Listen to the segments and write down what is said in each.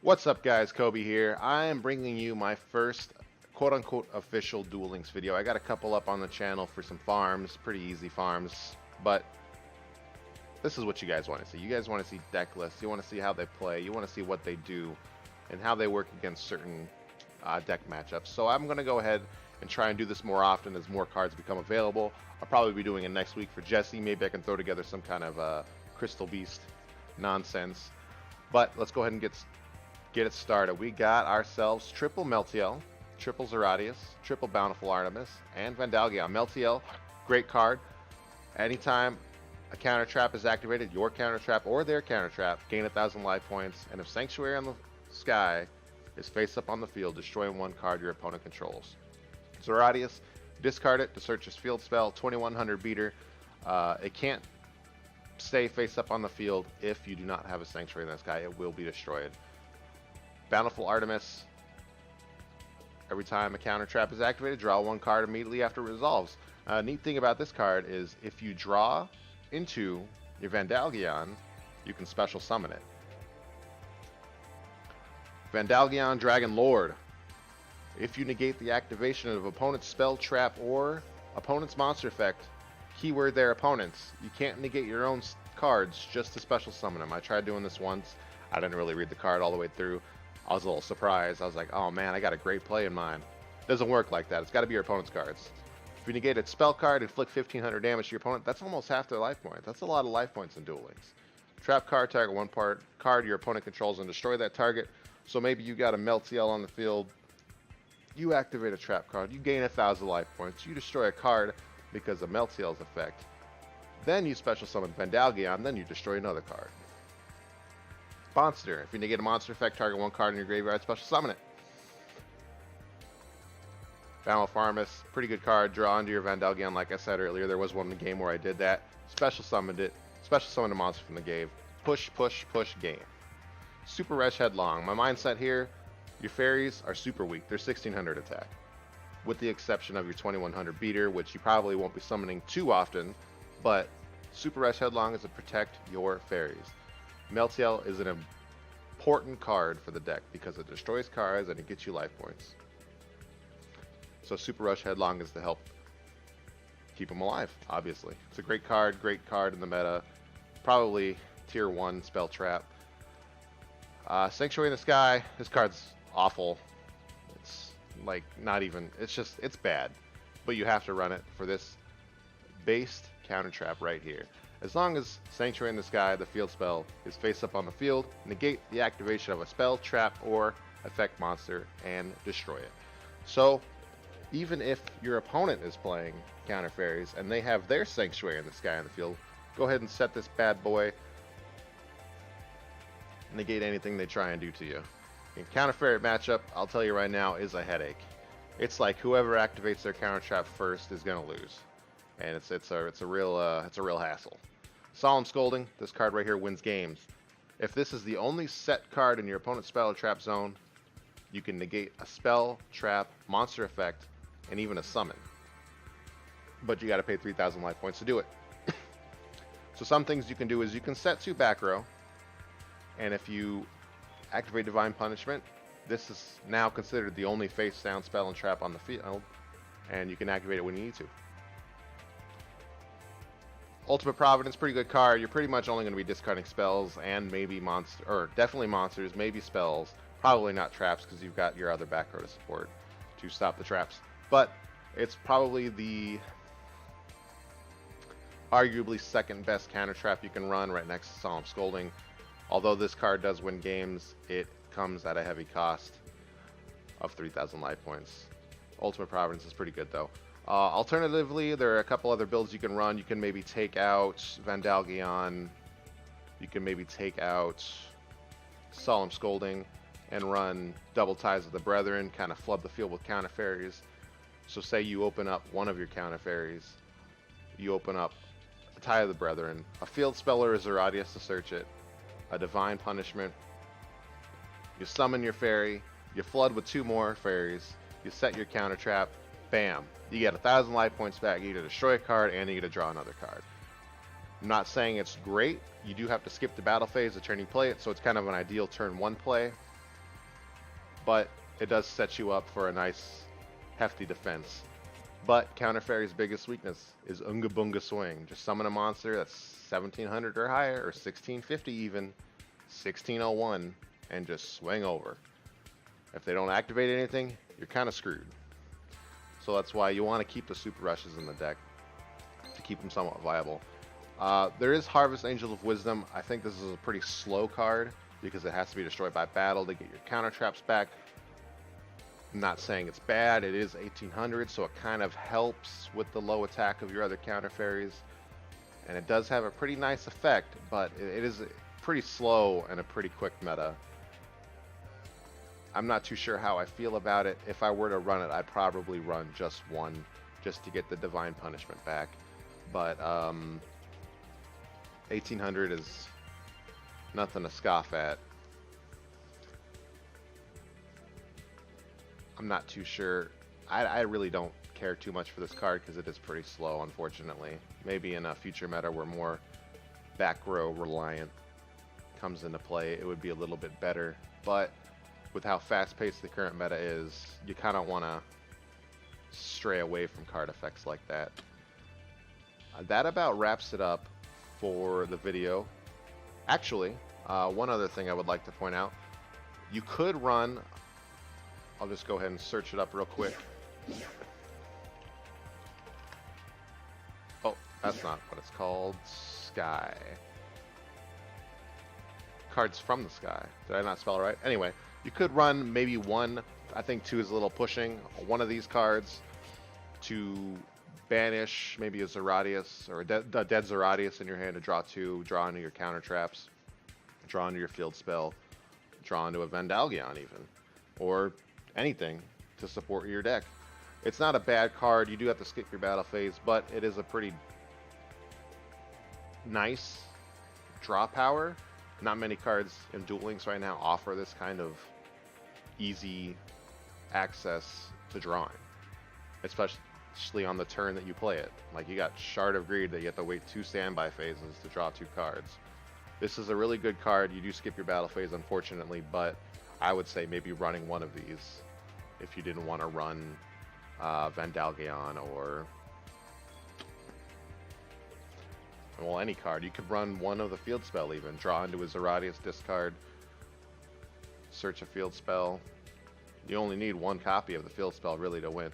What's up guys, Kobe here. I am bringing you my first quote-unquote official Duel Links video. I got a couple up on the channel for some farms, pretty easy farms, but this is what you guys want to see. You guys want to see deck lists, you want to see how they play, you want to see what they do, and how they work against certain deck matchups. So I'm going to go ahead and try and do this more often as more cards become available. I'll probably be doing it next week for Jesse. Maybe I can throw together some kind of Crystal Beast nonsense. But let's go ahead and get it started. We got ourselves triple Meltiel, triple Zeratius, triple Bountiful Artemis, and Vandalgia. Meltiel, great card. Anytime a counter trap is activated, your counter trap or their counter trap, gain 1,000 life points, and if Sanctuary on the sky is face up on the field, destroy one card your opponent controls. Zeratius, discard it to search his field spell, 2100 beater. It can't stay face up on the field if you do not have a Sanctuary in the sky. It will be destroyed. Bountiful Artemis, every time a counter trap is activated, draw one card immediately after it resolves. Neat thing about this card is if you draw into your Vandalgion, you can special summon it. Vandalgion Dragon Lord. If you negate the activation of opponent's spell, trap, or opponent's monster effect, keyword their opponents, you can't negate your own cards just to special summon them. I tried doing this once. I didn't really read the card all the way through. I was a little surprised. I was like, oh man, I got a great play in mind. It doesn't work like that. It's got to be your opponent's cards. If you negate a spell card, inflict 1500 damage to your opponent, that's almost half their life points. That's a lot of life points in Duel Links. Trap card, target one card your opponent controls and destroy that target. So maybe you got a Meltiel on the field. You activate a trap card. You gain 1,000 life points. You destroy a card because of Meltiel's effect. Then you special summon Vandalgion. Then you destroy another card. Monster. If you negate a monster effect, target one card in your graveyard, special summon it. Bountiful Artemis, pretty good card. Draw into your Vandalgion, like I said earlier. There was one in the game where I did that. Special summoned it. Special summoned a monster from the game. Push, push, push game. Super Rush Headlong. My mindset here, your fairies are super weak. They're 1600 attack. With the exception of your 2100 beater, which you probably won't be summoning too often, but Super Rush Headlong is to protect your fairies. Meltiel is an important card for the deck because it destroys cards and it gets you life points. So Super Rush Headlong is to help keep them alive, obviously. It's a great card in the meta. Probably tier 1 spell trap. Sanctuary in the Sky, this card's awful. It's like not even, it's bad. But you have to run it for this based counter trap right here. As long as Sanctuary in the Sky, the field spell, is face up on the field, negate the activation of a spell, trap, or effect monster, and destroy it. So, even if your opponent is playing counter fairies and they have their Sanctuary in the Sky on the field, go ahead and set this bad boy, negate anything they try and do to you. In counter fairy matchup, I'll tell you right now, is a headache. It's like whoever activates their counter trap first is gonna lose. And it's a real hassle. Solemn Scolding, this card right here wins games. If this is the only set card in your opponent's spell or trap zone, you can negate a spell, trap, monster effect, and even a summon. But you got to pay 3,000 life points to do it. So some things you can do is you can set 2 back row, and if you activate Divine Punishment, this is now considered the only face down spell and trap on the field, and you can activate it when you need to. Ultimate Providence, pretty good card. You're pretty much only going to be discarding spells and maybe definitely monsters, maybe spells. Probably not traps because you've got your other back row to support to stop the traps. But it's probably the arguably second best counter trap you can run right next to Solemn Scolding. Although this card does win games, it comes at a heavy cost of 3,000 life points. Ultimate Providence is pretty good though. Alternatively, there are a couple other builds you can run. You can maybe take out Vandalgion. You can maybe take out Solemn Scolding and run Double Ties of the Brethren, kind of flood the field with counter fairies. So say you open up one of your counter fairies, you open up a Tie of the Brethren, a field speller is Zeratius to search it, a Divine Punishment, you summon your fairy, you flood with 2 more fairies, you set your counter trap, bam, you get 1,000 life points back. You get to destroy a card and you get to draw another card. I'm not saying it's great. You do have to skip the battle phase to turn you play it, so it's kind of an ideal turn 1 play. but it does set you up for a nice, hefty defense. But Counter Fairy's biggest weakness is Unga Bunga Swing. Just summon a monster that's 1700 or higher, or 1650 even, 1601, and just swing over. If they don't activate anything, you're kind of screwed. So that's why you want to keep the Super Rushes in the deck to keep them somewhat viable. There is Harvest Angel of Wisdom. I think this is a pretty slow card because it has to be destroyed by battle to get your counter traps back. I'm not saying it's bad. It is 1800, so it kind of helps with the low attack of your other counter fairies. And it does have a pretty nice effect, but it is pretty slow and a pretty quick meta. I'm not too sure how I feel about it. If I were to run it, I'd probably run just one, just to get the Divine Punishment back. But 1800 is nothing to scoff at. I'm not too sure. I really don't care too much for this card because it is pretty slow, unfortunately. Maybe in a future meta where more back row reliant comes into play, it would be a little bit better. But with how fast-paced the current meta is, you kind of want to stray away from card effects like that. That about wraps it up for the video. Actually, one other thing I would like to point out. You could run... I'll just go ahead and search it up real quick. Oh, that's not what it's called. Sky. Cards from the Sky. Did I not spell it right? Anyway, you could run maybe one. I think two is a little pushing. One of these cards to banish maybe a Zeratius or a dead Zeratius in your hand to draw two, draw into your counter traps, draw into your field spell, draw into a Vendalgeon even, or anything to support your deck. It's not a bad card. You do have to skip your battle phase, but it is a pretty nice draw power. Not many cards in Duel Links right now offer this kind of easy access to drawing, especially on the turn that you play it. Like, you got Shard of Greed that you have to wait 2 standby phases to draw 2 cards. This is a really good card. You do skip your battle phase, unfortunately, but I would say maybe running one of these if you didn't want to run Vendalgeon or, well, any card. You could run one of the field spell even. Draw into a Zeratius, discard, search a field spell. You only need one copy of the field spell really to win.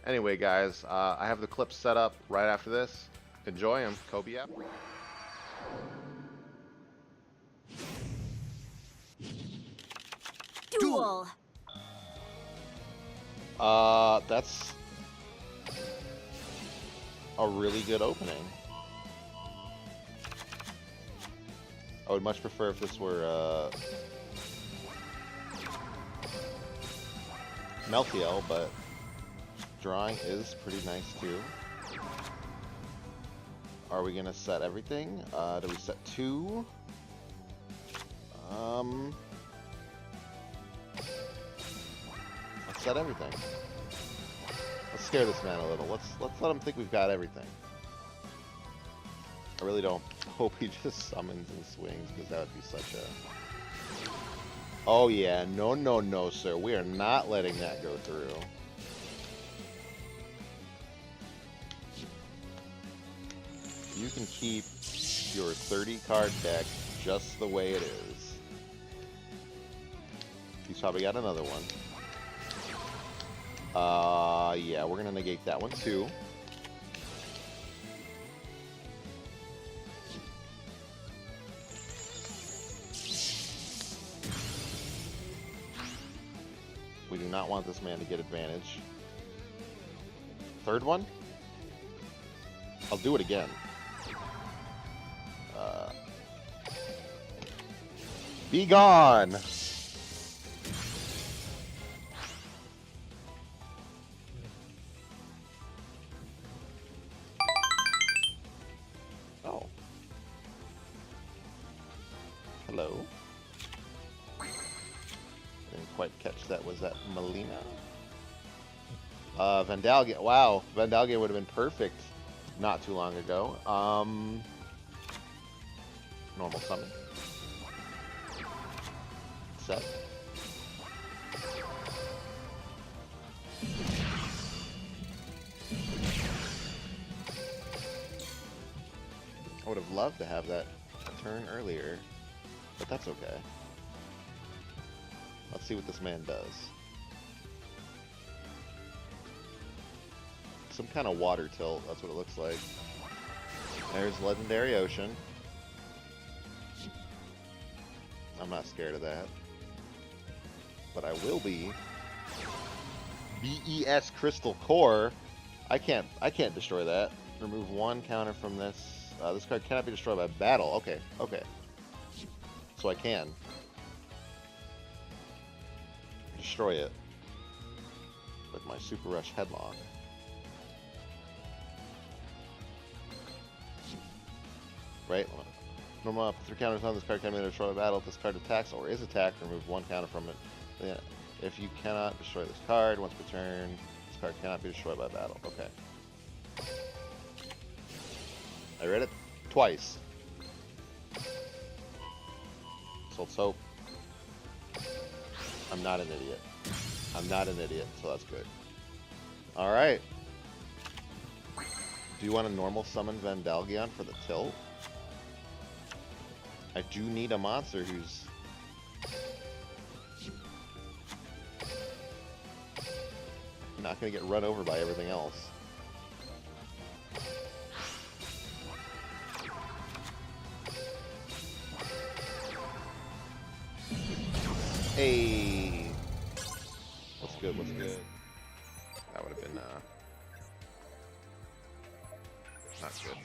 Anyway, guys, I have the clips set up right after this. Enjoy them. Kobe out. Duel. That's a really good opening. I would much prefer if this were Melchiel, but drawing is pretty nice too. Are we gonna set everything? Do we set 2? Let's set everything. Let's scare this man a little. Let's let him think we've got everything. I really don't hope he just summons and swings, because that would be such a... Oh yeah, no, sir. We are not letting that go through. You can keep your 30 card deck just the way it is. He's probably got another one. Yeah, we're gonna negate that one too. We do not want this man to get advantage. Third one? I'll do it again. Be gone! Oh. Hello. Didn't quite catch that. Was that Melina? Vendalgeon. Wow, Vendalgeon would have been perfect not too long ago. Normal summon. Set. would have loved to have that a turn earlier, but that's okay. Let's see what this man does. Some kind of water tilt, that's what it looks like. There's Legendary Ocean. I'm not scared of that. But I will be. BES Crystal Core. I can't destroy that. Remove one counter from this. This card cannot be destroyed by battle. Okay, okay. So I can destroy it with my Super Rush Headlock. Right? Normal up 3 counters on this card can be destroyed by battle. If this card attacks or is attacked, remove 1 counter from it. Then, if you cannot destroy this card once per turn, this card cannot be destroyed by battle. Okay. I read it twice. So let's hope. I'm not an idiot. I'm not an idiot, so that's good. Alright. Do you want a normal summon Vandalgion for the tilt? I do need a monster who's not going to get run over by everything else. Hey! What's good, what's good? That would have been, not good.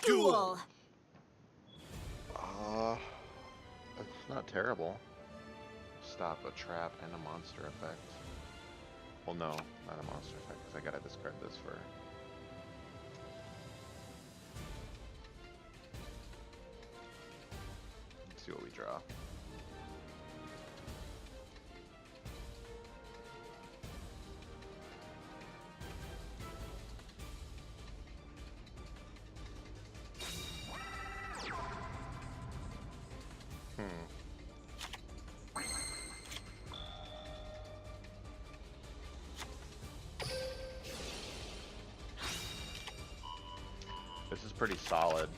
Duel. It's not terrible. Stop a trap and a monster effect. Well, no, not a monster effect, because I gotta discard this for... Let's see what we draw. This is pretty solid.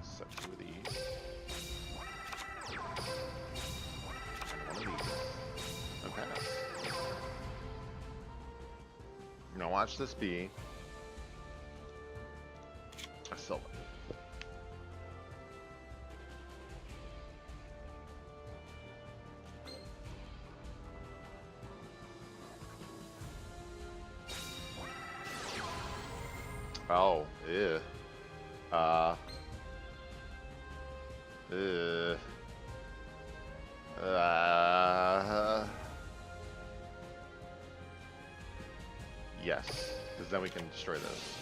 Set 2 of these. And 1 of these. Okay. Now watch this be a silver. Oh, yeah. Yes, because then we can destroy this.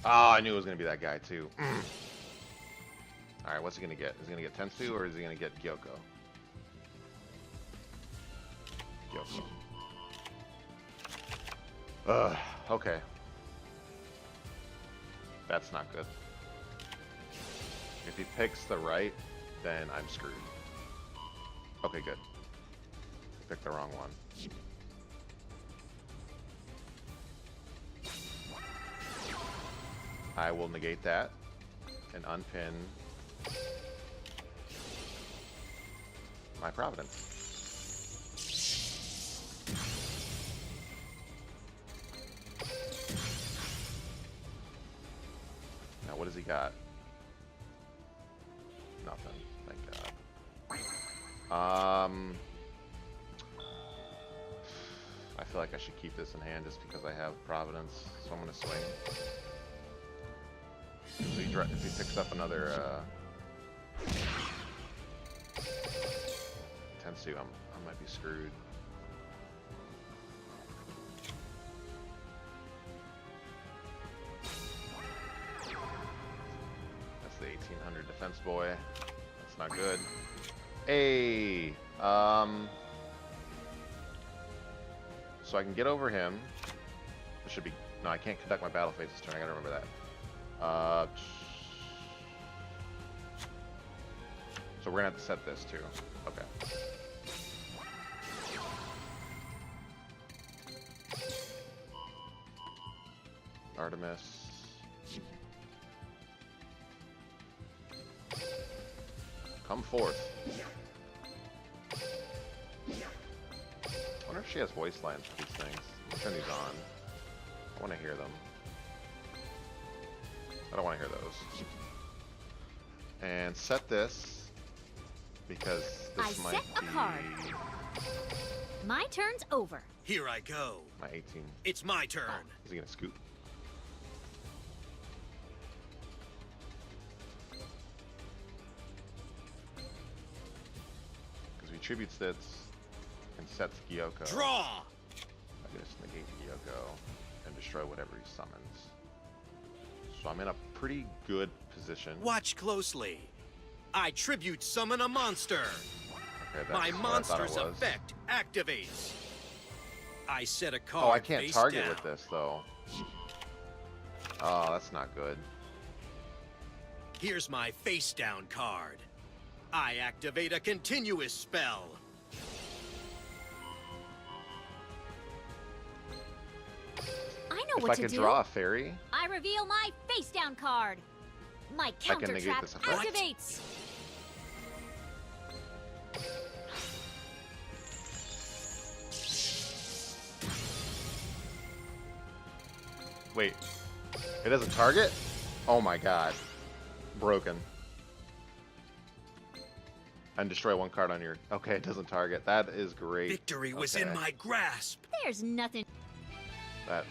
Oh, I knew it was going to be that guy, too. Alright, what's he going to get? Is he going to get Tensu, or is he going to get Gyoko? Gyoko. Ugh, okay. That's not good. If he picks the right, then I'm screwed. Okay, good. Picked the wrong one. I will negate that and unpin my Providence. Now, what has he got? Nothing. Thank God. I feel like I should keep this in hand just because I have Providence, so I'm gonna swing. If he picks up another Tensu, I might be screwed. It's the 1800 defense boy. That's not good. Hey, so I can get over him. This should be... No, I can't conduct my battle phase this turn. I gotta remember that. So we're gonna have to set this too. Okay. Artemis. Come forth. I wonder if she has voice lines for these things. I'll turn these on. I want to hear them. I don't want to hear those. And set this because this might set a be card. My turn's over. Here I go. my 18. It's my turn. Is he gonna scoop? Because he tributes this and sets Gyoko. Draw. I just negate Gyoko and destroy whatever he summons. So I'm in a pretty good position. Watch closely. I tribute summon a monster. Okay, My that's what I thought it monster's was. effect activates. I set a card. Oh, I can't face target down. with this though. Oh, that's not good. Here's my face down card. I activate a continuous spell. I know If what I to could do. draw a fairy, I reveal my face down card. My can counter negate trap this effect. What? activates. wait, it doesn't target? Oh my god. Broken. And destroy one card on your... Okay, it doesn't target. That is great. Victory was in Okay. my grasp. There's nothing. That